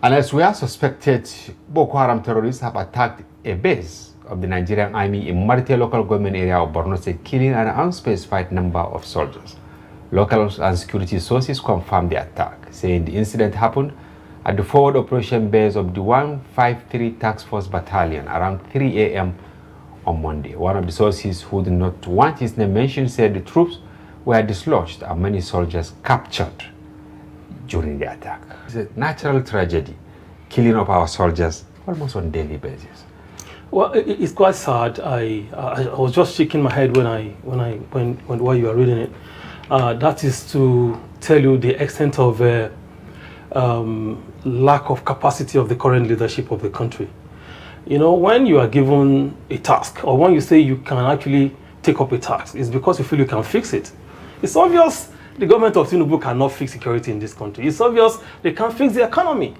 And as we are suspected, Boko Haram terrorists have attacked a base of the Nigerian army in Marte local government area of Borno State, killing an unspecified number of soldiers. Local and security sources confirmed the attack, saying the incident happened at the forward operation base of the 153 Task Force Battalion around 3 a.m. on Monday. One of the sources, who did not want his name mentioned, said the troops were dislodged and many soldiers captured during the attack. It's a natural tragedy, killing of our soldiers almost on a daily basis. Well, it's quite sad. I was just shaking my head while you were reading it. That is to tell you the extent of lack of capacity of the current leadership of the country. You know, when you are given a task, or when you say you can actually take up a task, it's because you feel you can fix it. It's obvious the government of Tinubu cannot fix security in this country. It's obvious they can't fix the economy.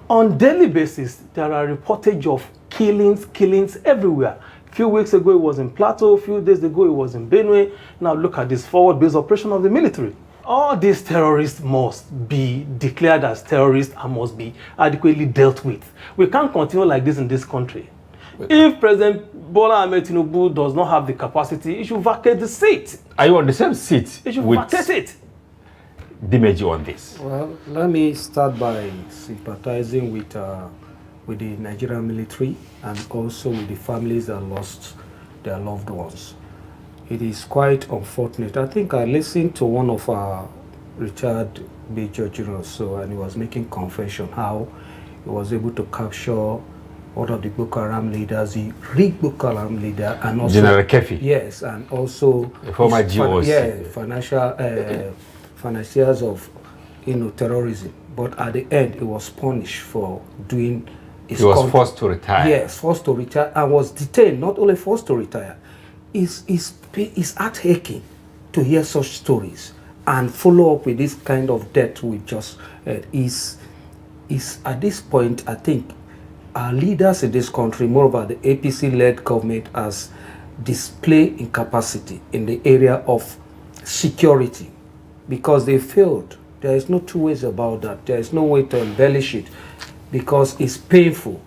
On daily basis, there are reportage of killings everywhere. A few weeks ago it was in Plateau, a few days ago it was in Benue. Now look at this forward-based operation of the military. All these terrorists must be declared as terrorists and must be adequately dealt with. We can't continue like this in this country. If President Bola Ahmed Tinubu does not have the capacity, he should vacate the seat. Are you on the same seat? He should vacate it. Dimeji on this. Well, let me start by sympathizing with the Nigerian military and also with the families that lost their loved ones. It is quite unfortunate. I think I listened to one of our retired Major Generals, and he was making confession how he was able to capture one of the Boko Haram leaders, the real Boko Haram leader, and also General Kefi. Yes, and also a former GOC. Financiers of terrorism. But at the end, he was punished for doing. He was forced to retire. Yes, forced to retire, and was detained. Not only forced to retire, it's heart-aching to hear such stories and follow up with this kind of death we just heard. Is at this point, I think our leaders in this country, moreover the APC-led government, has displayed incapacity in the area of security because they failed. There is no two ways about that. There is no way to embellish it because it's painful.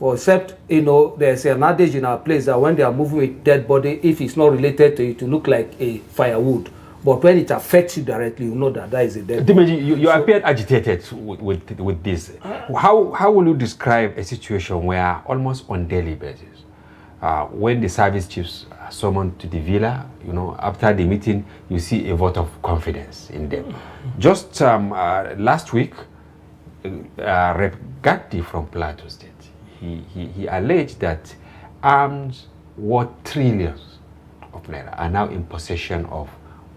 Except, there's an adage in our place that when they are moving with dead body, if it's not related to it, to look like a firewood. But when it affects you directly, you know that is a dead body. You appeared agitated with this. How will you describe a situation where almost on daily basis, when the service chiefs are summoned to the villa, after the meeting, you see a vote of confidence in them. Just last week, Rep. Gatti from Plateau State, he alleged that arms worth trillions of naira are now in possession of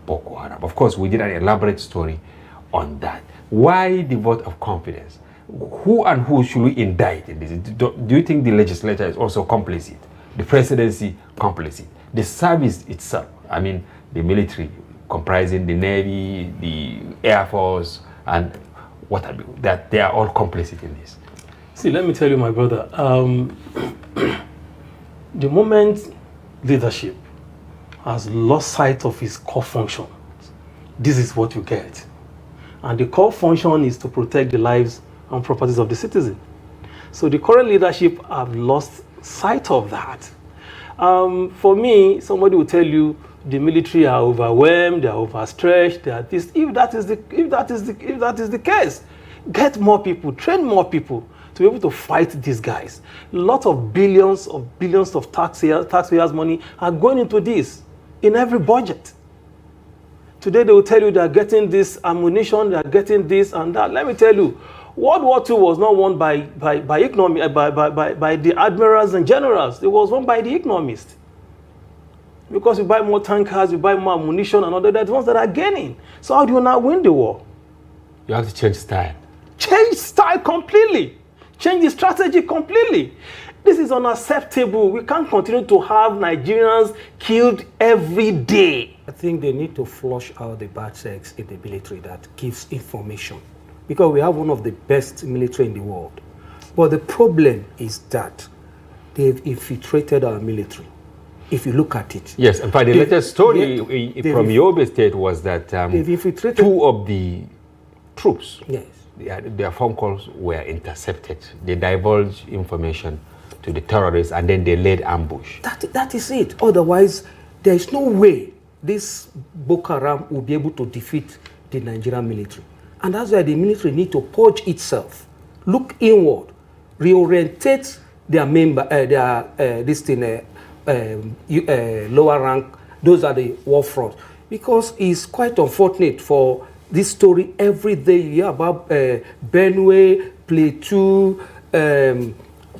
Boko Haram. Of course, we did an elaborate story on that. Why the vote of confidence? Who and who should we indict in this? Do you think the legislature is also complicit? The presidency complicit? The service itself, I mean the military, comprising the Navy, the Air Force, and what have you, that they are all complicit in this? See, let me tell you, my brother, the moment leadership has lost sight of its core function, this is what you get. And the core function is to protect the lives and properties of the citizen. So the current leadership have lost sight of that. For me, somebody will tell you the military are overwhelmed, they are overstretched, they are this. If that is the case, get more people, train more people to be able to fight these guys. Lots of billions of taxpayers' money are going into this in every budget. Today they will tell you they are getting this ammunition, they are getting this and that. Let me tell you, World War II was not won by the admirals and generals. It was won by the economists. Because you buy more tankers, you buy more ammunition, and other, they're the ones that are gaining. So how do you not win the war? You have to change style. Change style completely. Change the strategy completely. This is unacceptable. We can't continue to have Nigerians killed every day. I think they need to flush out the bad sex in the military that gives information. Because we have one of the best military in the world. But the problem is that they've infiltrated our military. If you look at it. Yes, in fact, the latest story from Yobe State was that two of the troops their phone calls were intercepted. They divulged information to the terrorists and then they laid ambush. That is it. Otherwise, there is no way this Boko Haram will be able to defeat the Nigerian military. And that's why the military need to purge itself, look inward, reorientate their lower rank. Those are the war front. Because it's quite unfortunate for this story every day you hear about Benue, Plateau,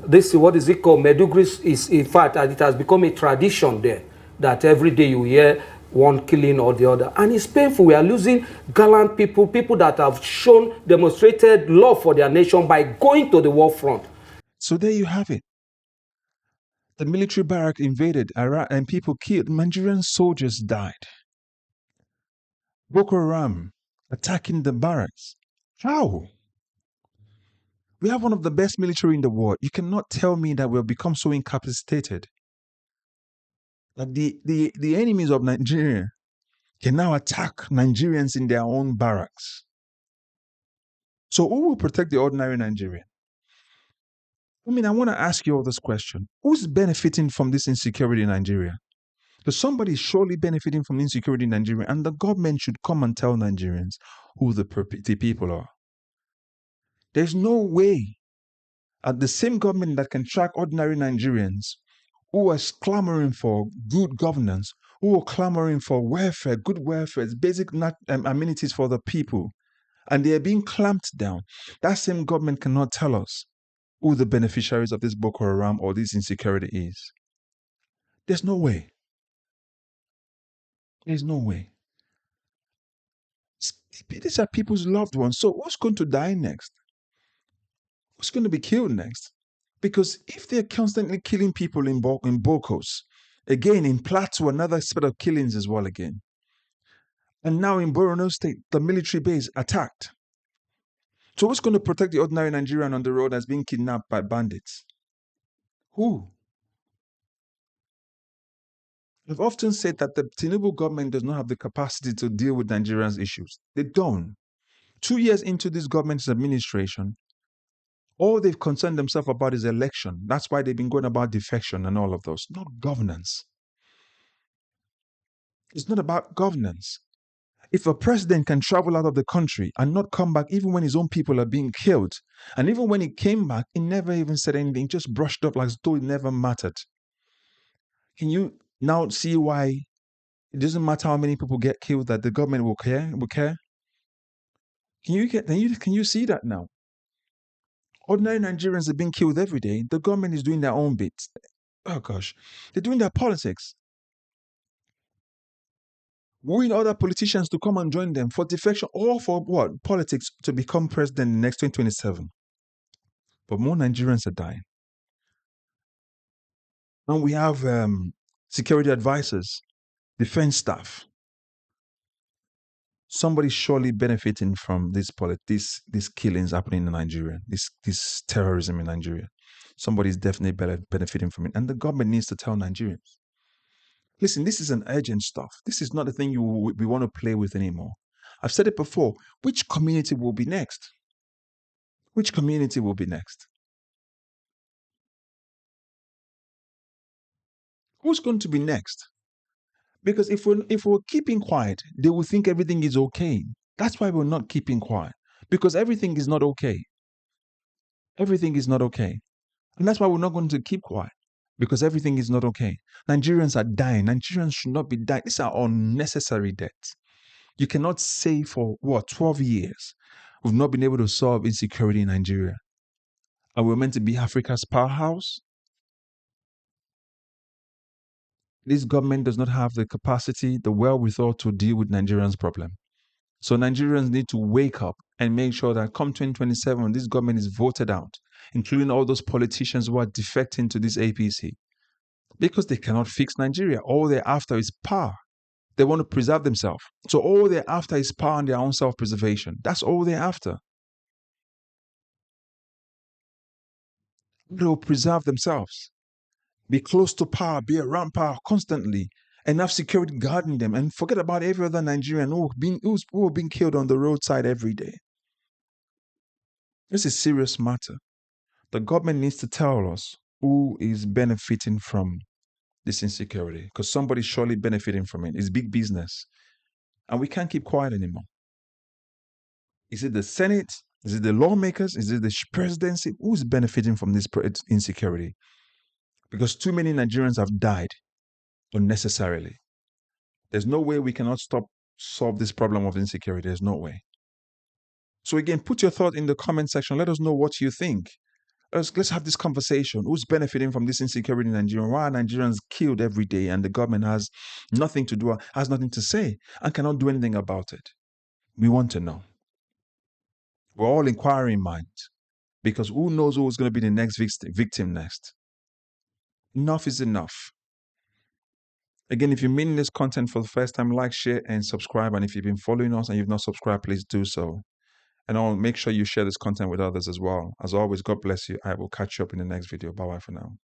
this what is it called? Medugri is in fact, it has become a tradition there that every day you hear one killing or the other, and it's painful. We are losing gallant people, people that have demonstrated love for their nation by going to the war front. So there you have it. The military barrack invaded Iraq and people killed. Nigerian soldiers died. Boko Haram attacking the barracks. How? We have one of the best military in the world. You cannot tell me that we've become so incapacitated that the enemies of Nigeria can now attack Nigerians in their own barracks. So who will protect the ordinary Nigerian? I mean, I want to ask you all this question. Who's benefiting from this insecurity in Nigeria? Because somebody is surely benefiting from insecurity in Nigeria, and the government should come and tell Nigerians who the people are. There's no way the same government that can track ordinary Nigerians who are clamoring for good governance, who are clamoring for welfare, good welfare, basic amenities for the people, and they are being clamped down. That same government cannot tell us who the beneficiaries of this Boko Haram or this insecurity is. There's no way. There's no way. These are people's loved ones. So who's going to die next? Who's going to be killed next? Because if they're constantly killing people in Bokos, again in Plateau, another set of killings as well again. And now in Borno State, the military base attacked. So who's going to protect the ordinary Nigerian on the road that's being kidnapped by bandits? Who? I've often said that the Tinubu government does not have the capacity to deal with Nigerians' issues. They don't. 2 years into this government's administration, all they've concerned themselves about is election. That's why they've been going about defection and all of those. Not governance. It's not about governance. If a president can travel out of the country and not come back even when his own people are being killed, and even when he came back, he never even said anything, just brushed off like as though it never mattered. Can you now see why it doesn't matter how many people get killed that the government will care? Can you see that now? Ordinary Nigerians are being killed every day. The government is doing their own bits. Oh gosh, they're doing their politics. Wooing other politicians to come and join them for defection or for what? Politics to become president in the next 2027. But more Nigerians are dying. And we have security advisors, defense staff. Somebody's surely benefiting from these killings happening in Nigeria, this terrorism in Nigeria. Somebody's definitely benefiting from it. And the government needs to tell Nigerians. Listen, this is an urgent stuff. This is not a thing we want to play with anymore. I've said it before. Which community will be next? Which community will be next? Who's going to be next? Because if we're keeping quiet, they will think everything is okay. That's why we're not keeping quiet. Because everything is not okay. Everything is not okay. And that's why we're not going to keep quiet. Because everything is not okay. Nigerians are dying. Nigerians should not be dying. These are unnecessary deaths. You cannot say for 12 years we've not been able to solve insecurity in Nigeria. And we're meant to be Africa's powerhouse. This government does not have the capacity, the wherewithal to deal with Nigerians' problem. So Nigerians need to wake up and make sure that come 2027, this government is voted out, including all those politicians who are defecting to this APC. Because they cannot fix Nigeria. All they're after is power. They want to preserve themselves. So all they're after is power and their own self-preservation. That's all they're after. They'll preserve themselves. Be close to power, be around power constantly, and have security guarding them, and forget about every other Nigerian who are being killed on the roadside every day. This is a serious matter. The government needs to tell us who is benefiting from this insecurity, because somebody's surely benefiting from it. It's big business. And we can't keep quiet anymore. Is it the Senate? Is it the lawmakers? Is it the presidency? Who's benefiting from this insecurity? Because too many Nigerians have died unnecessarily. There's no way we cannot solve this problem of insecurity. There's no way. So again, put your thought in the comment section. Let us know what you think. Let's have this conversation. Who's benefiting from this insecurity in Nigeria? Why are Nigerians killed every day and the government has nothing to do, has nothing to say, and cannot do anything about it? We want to know. We're all inquiring minds, because who knows who's going to be the next victim next? Enough is enough. Again, if you're meeting this content for the first time, like, share, and subscribe. And if you've been following us and you've not subscribed, please do so. And I'll make sure you share this content with others as well. As always, God bless you. I will catch you up in the next video. Bye-bye for now.